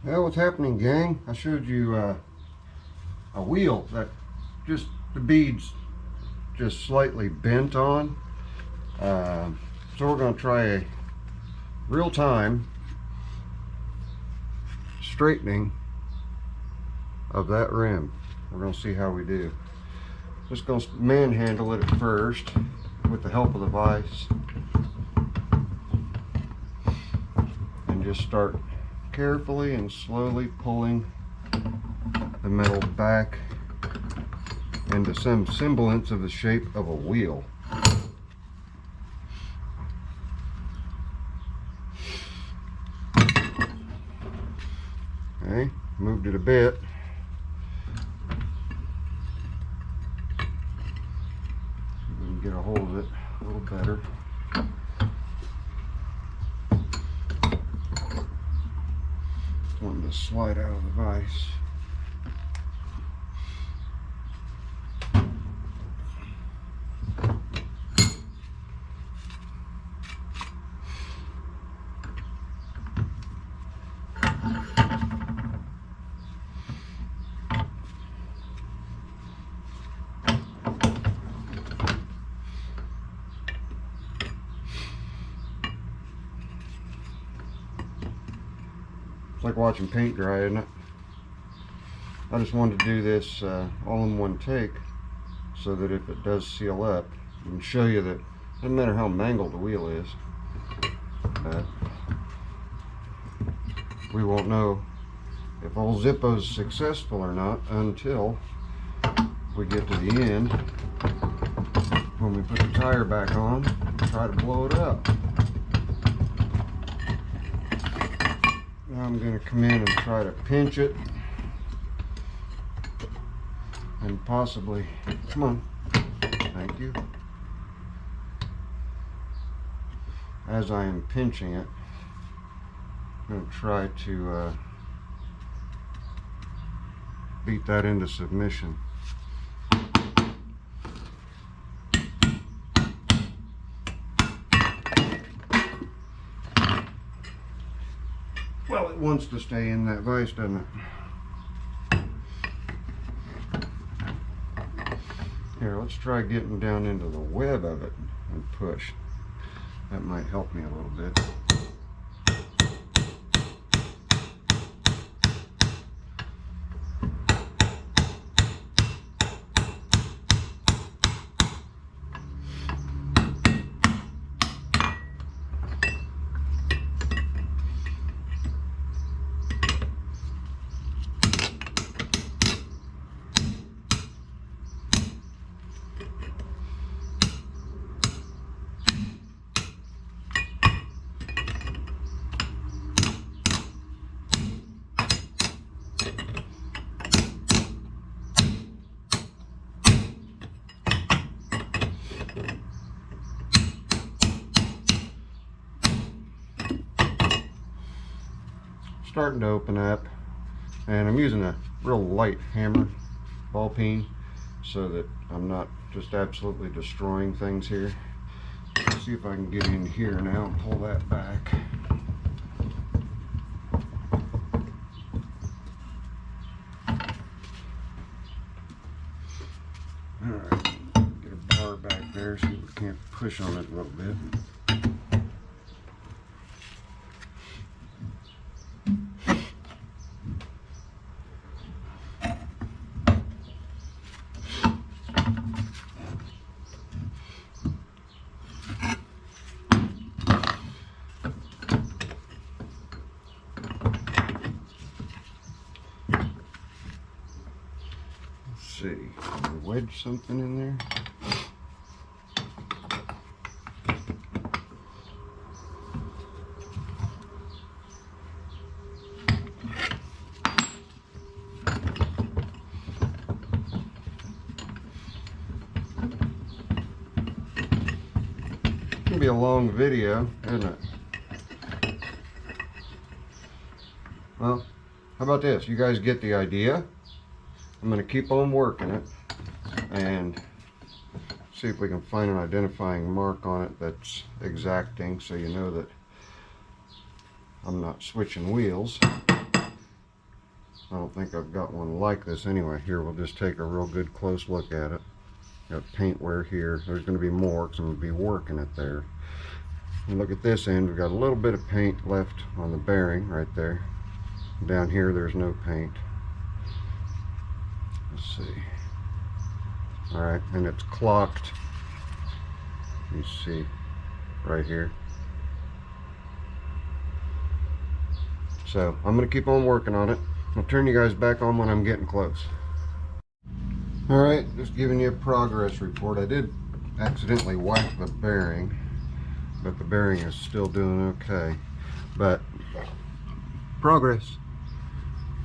Well, what's happening, gang? I showed you a wheel that just the beads just slightly bent on. So we're going to try a real-time straightening of that rim. We're going to see how we do. Just going to manhandle it at first with the help of the vise and just start carefully and slowly pulling the metal back into some semblance of the shape of a wheel. Okay, moved it a bit. We can get a hold of it a little better. Wanting to slide out of the vise. It's like watching paint dry, isn't it? I just wanted to do this all in one take so that if it does seal up, I can show you that it doesn't matter how mangled the wheel is, we won't know if old Zippo's successful or not until we get to the end when we put the tire back on and try to blow it up. Now I'm going to come in and try to pinch it and possibly, come on, thank you. As I am pinching it, I'm going to try to beat that into submission. Well, it wants to stay in that vise, doesn't it? Here, let's try getting down into the web of it and push. That might help me a little bit. Starting to open up, and I'm using a real light hammer, ball peen, so that I'm not just absolutely destroying things here. Let's see if I can get in here now and pull that back. Alright, get a bar back there so we can't push on it a little bit. See, can we wedge something in there? It's gonna be a long video, isn't it? Well, how about this? You guys get the idea? I'm going to keep on working it and see if we can find an identifying mark on it that's exacting, so you know that I'm not switching wheels. I don't think I've got one like this anyway. Here, we'll just take a real good close look at it. Got paint wear here. There's going to be more because I'm going to be working it there. And look at this end. We've got a little bit of paint left on the bearing right there. Down here, there's no paint. Let's see. Alright, and it's clocked. You see right here. So I'm going to keep on working on it. I'll turn you guys back on when I'm getting close. Alright, just giving you a progress report. I did accidentally wipe the bearing, but the bearing is still doing okay. But progress.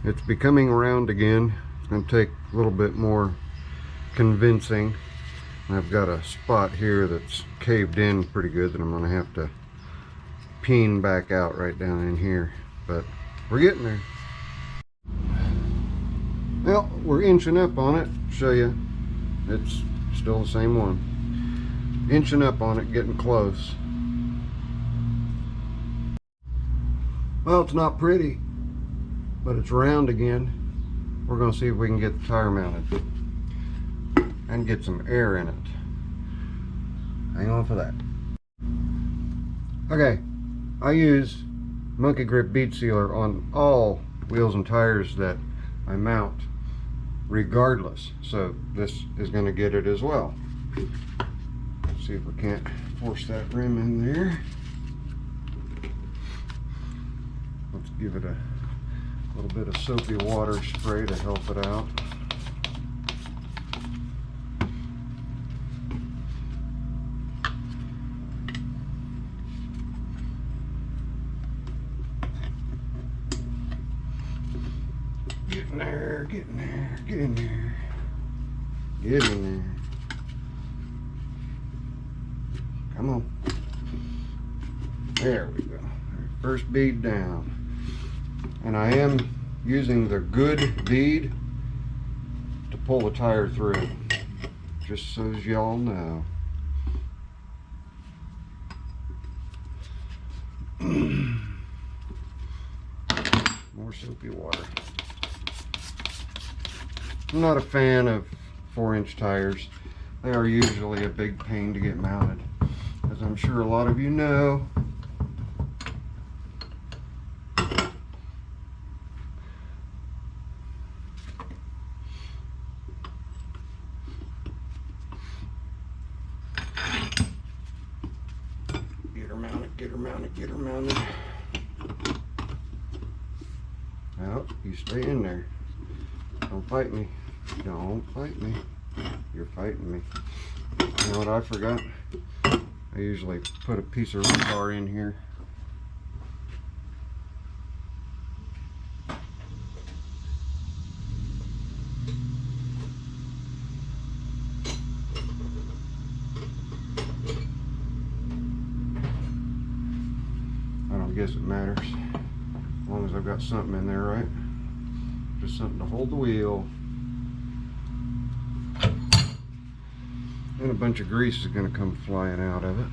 It's becoming round again. It's going to take a little bit more convincing. I've got a spot here that's caved in pretty good that I'm going to have to peen back out right down in here. But we're getting there. Well, we're inching up on it. Show you, it's still the same one. Inching up on it, getting close. Well, it's not pretty, but it's round again. We're going to see if we can get the tire mounted and get some air in it. Hang on for that. Okay, I use Monkey Grip bead sealer on all wheels and tires that I mount, regardless. So this is going to get it as well. Let's see if we can't force that rim in there. Let's give it a little bit of soapy water spray to help it out. Get in there, get in there, get in there, get in there. Come on. There we go. First bead down. And I am using the good bead to pull the tire through, just so as y'all know. More soapy water. I'm not a fan of 4-inch tires. They are usually a big pain to get mounted, as I'm sure a lot of you know. Get her mounted, get her mounted, get her mounted. Oh, you stay in there. Don't fight me. Don't fight me. You're fighting me. You know what I forgot? I usually put a piece of rebar in here. I don't guess it matters. As long as I've got something in there, right? Just something to hold the wheel. And a bunch of grease is going to come flying out of it.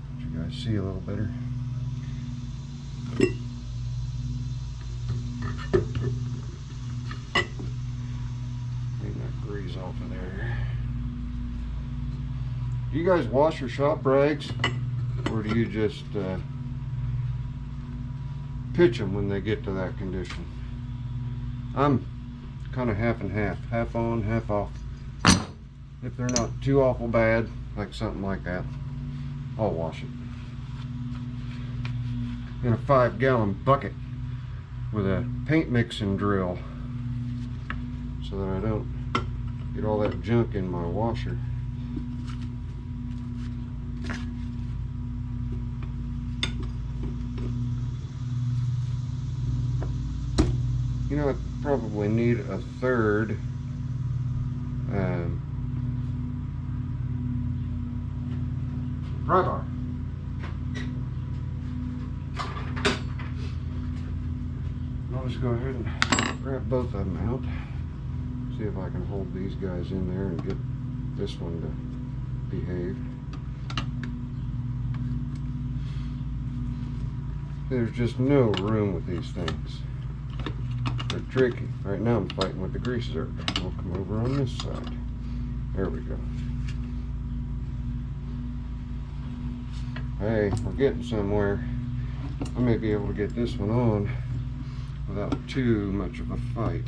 Let you guys see a little better. Clean that grease off of there. Do you guys wash your shop rags? Or do you just pitch them when they get to that condition? I'm kind of half and half. Half on, half off. If they're not too awful bad, like something like that, I'll wash it. In a 5-gallon bucket with a paint mixing drill so that I don't get all that junk in my washer. You know, I probably need a third pry bar. I'll just go ahead and grab both of them out. See if I can hold these guys in there and get this one to behave. There's just no room with these things. They're tricky. Right now I'm fighting with the grease zerk. We'll come over on this side. There we go. Hey, we're getting somewhere. I may be able to get this one on without too much of a fight.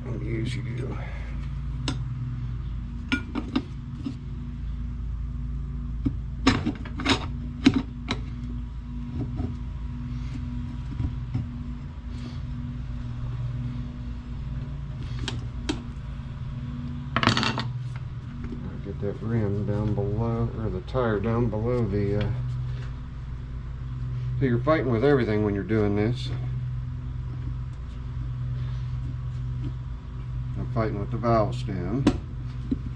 I'll use you. That rim down below, or the tire down below the so you're fighting with everything when you're doing this. I'm fighting with the valve stem,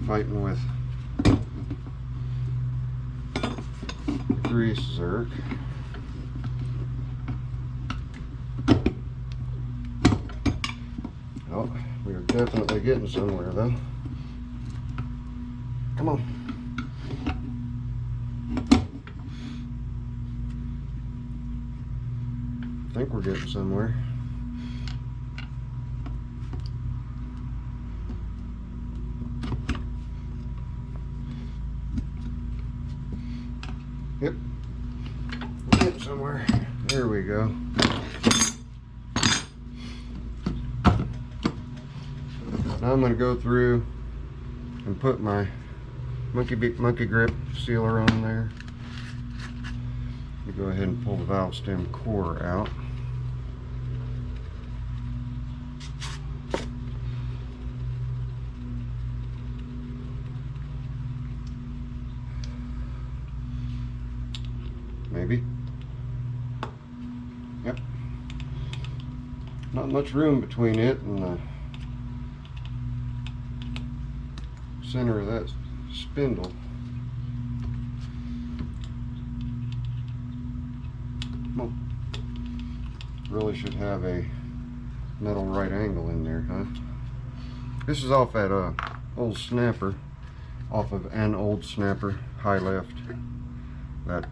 fighting with the grease zerk. Oh, we are definitely getting somewhere though. Come on. I think we're getting somewhere. Yep. We're getting somewhere. There we go. Now I'm going to go through and put my monkey grip sealer on there. Go ahead and pull the valve stem core out. Maybe. Yep. Not much room between it and the center of that spindle. Well, really should have a metal right angle in there, huh? This is off that old snapper, off of an old snapper, high lift, that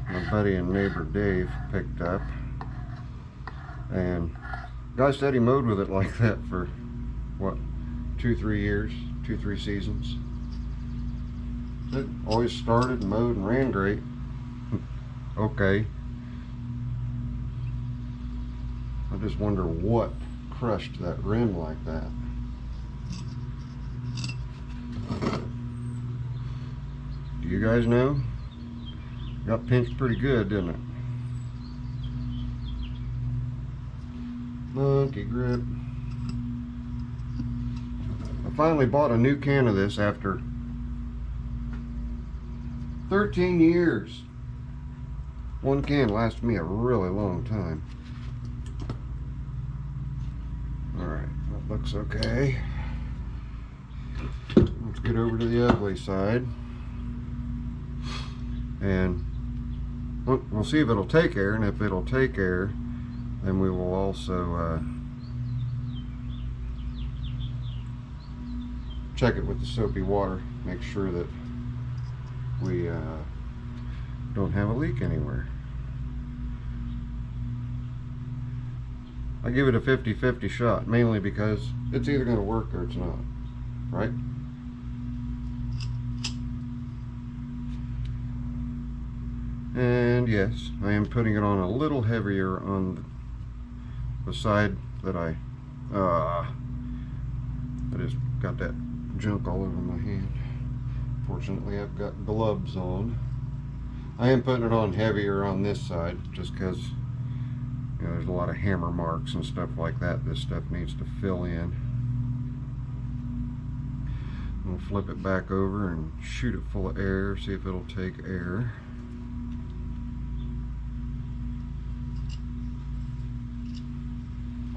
my buddy and neighbor Dave picked up. And guy said he mowed with it like that for, what, 2-3 years, 2-3 seasons. It always started, mowed, and ran great. Okay. I just wonder what crushed that rim like that. Do you guys know? Got pinched pretty good, didn't it? Monkey grip. I finally bought a new can of this after 13 years. One can lasted me a really long time. Alright, that looks okay. Let's get over to the ugly side. And we'll see if it'll take air, and if it'll take air, then we will also check it with the soapy water, make sure that we don't have a leak anywhere. I give it a 50-50 shot, mainly because it's either going to work or it's not, right? And yes, I am putting it on a little heavier on the side that I just got that junk all over my hand. Fortunately, I've got gloves on. I am putting it on heavier on this side just because, you know, there's a lot of hammer marks and stuff like that. This stuff needs to fill in. We'll flip it back over and shoot it full of air, see if it'll take air.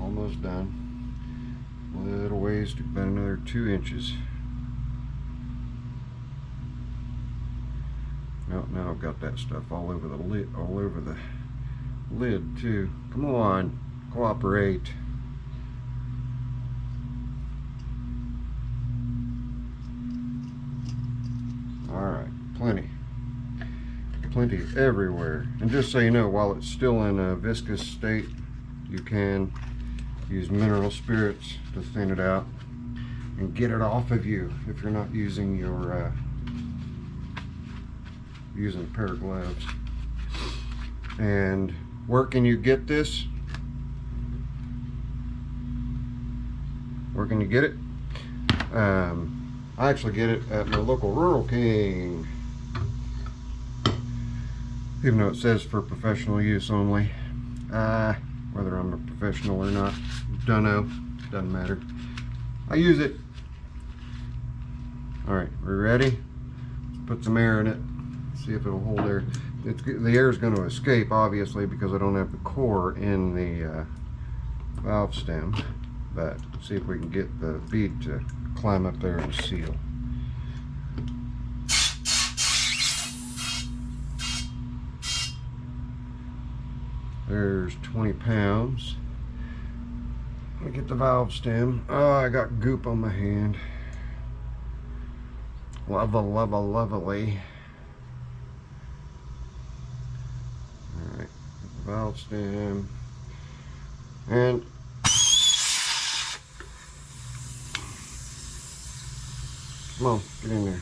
Almost done. Little ways to about another 2 inches. No, now I've got that stuff all over the lid too. Come on, cooperate. plenty everywhere. And just so you know, while it's still in a viscous state, you can use mineral spirits to thin it out and get it off of you if you're not using your using a pair of gloves. And where can you get this? Where can you get it? I actually get it at my local Rural King, even though it says for professional use only. Whether I'm a professional or not, don't know, doesn't matter. I use it. Alright, we're ready? Let's put some air in it, see if it'll hold air. The air is going to escape, obviously, because I don't have the core in the valve stem, but see if we can get the bead to climb up there and seal. There's 20 pounds. Let me get the valve stem. Oh, I got goop on my hand. Lovely. Alright, valve stem. And come on, get in there.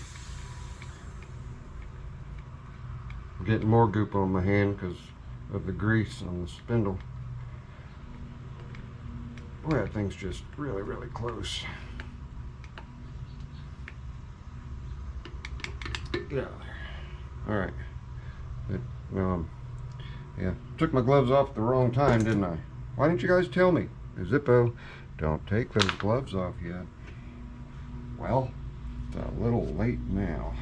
I'm getting more goop on my hand because of the grease on the spindle. Boy, that thing's just really, really close. Get out of there. Alright. Yeah, took my gloves off at the wrong time, didn't I? Why didn't you guys tell me? Zippo, don't take those gloves off yet. Well, it's a little late now.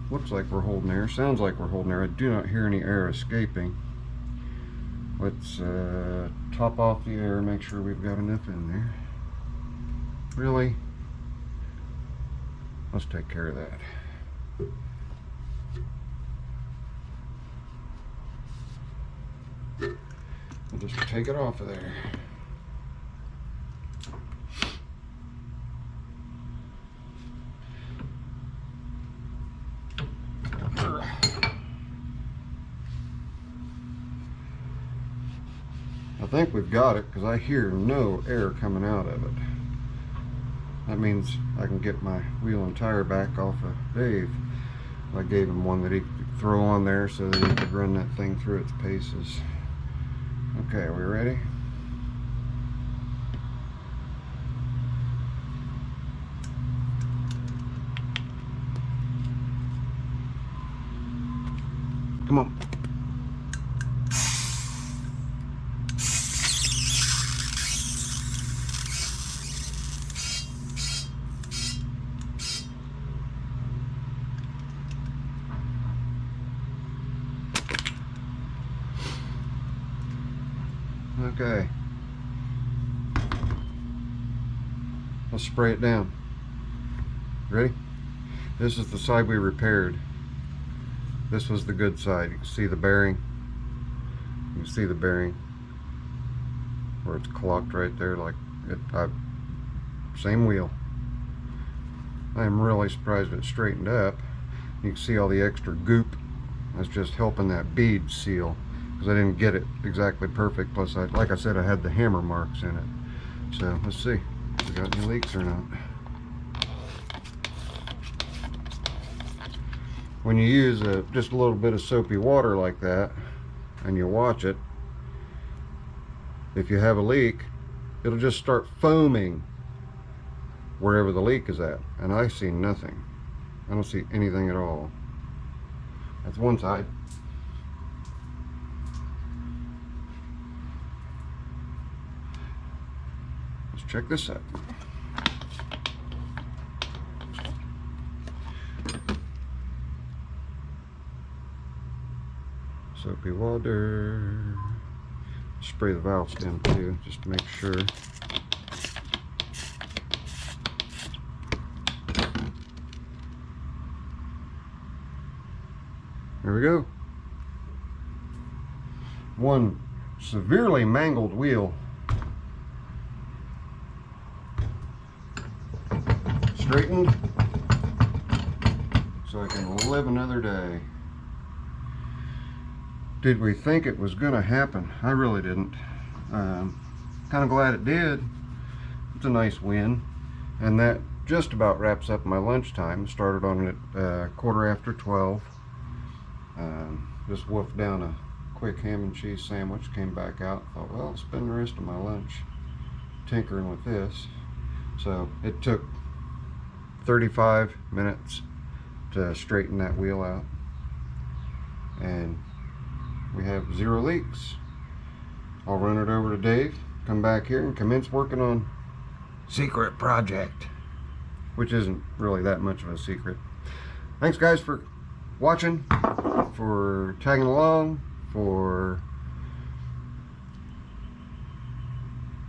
Looks like we're holding air. Sounds like we're holding air. I do not hear any air escaping. Let's top off the air, make sure we've got enough in there. Really? Let's take care of that. We'll just take it off of there. I think we've got it because I hear no air coming out of it. That means I can get my wheel and tire back off of Dave. I gave him one that he could throw on there so that he could run that thing through its paces. Okay, are we ready? Come on. Okay. Let's spray it down. Ready? This is the side we repaired. This was the good side. You can see the bearing. You can see the bearing where it's clocked right there, like it. Same wheel. I am really surprised it straightened up. You can see all the extra goop. That's just helping that bead seal, because I didn't get it exactly perfect. Plus, like I said, I had the hammer marks in it. So let's see if we got any leaks or not. When you use just a little bit of soapy water like that and you watch it, if you have a leak, it'll just start foaming wherever the leak is at, and I see nothing. I don't see anything at all. That's one side. Let's check this out. Soapy water. Spray the valve stem too, just to make sure. There we go. One severely mangled wheel. Straightened. so I can live another day. Did we think it was gonna happen? I really didn't. Kind of glad it did. It's a nice win. And that just about wraps up my lunchtime. Started on it quarter after 12. Just wolfed down a quick ham and cheese sandwich, came back out, thought, well, I'll spend the rest of my lunch tinkering with this. So it took 35 minutes to straighten that wheel out, and we have 0 leaks. I'll run it over to Dave, come back here and commence working on secret project, which isn't really that much of a secret. Thanks guys for watching, for tagging along, for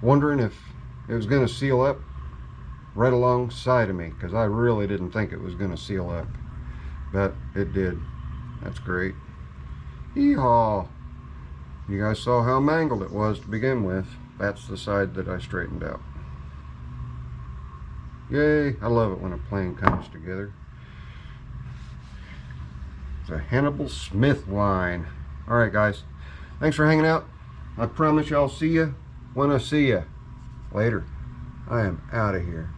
wondering if it was going to seal up right alongside of me, because I really didn't think it was going to seal up, but it did. That's great. Yeehaw! You guys saw how mangled it was to begin with. That's the side that I straightened out. Yay! I love it when a plane comes together. It's a Hannibal Smith wine. Alright guys, thanks for hanging out. I promise you I'll see you when I see you. Later. I am out of here.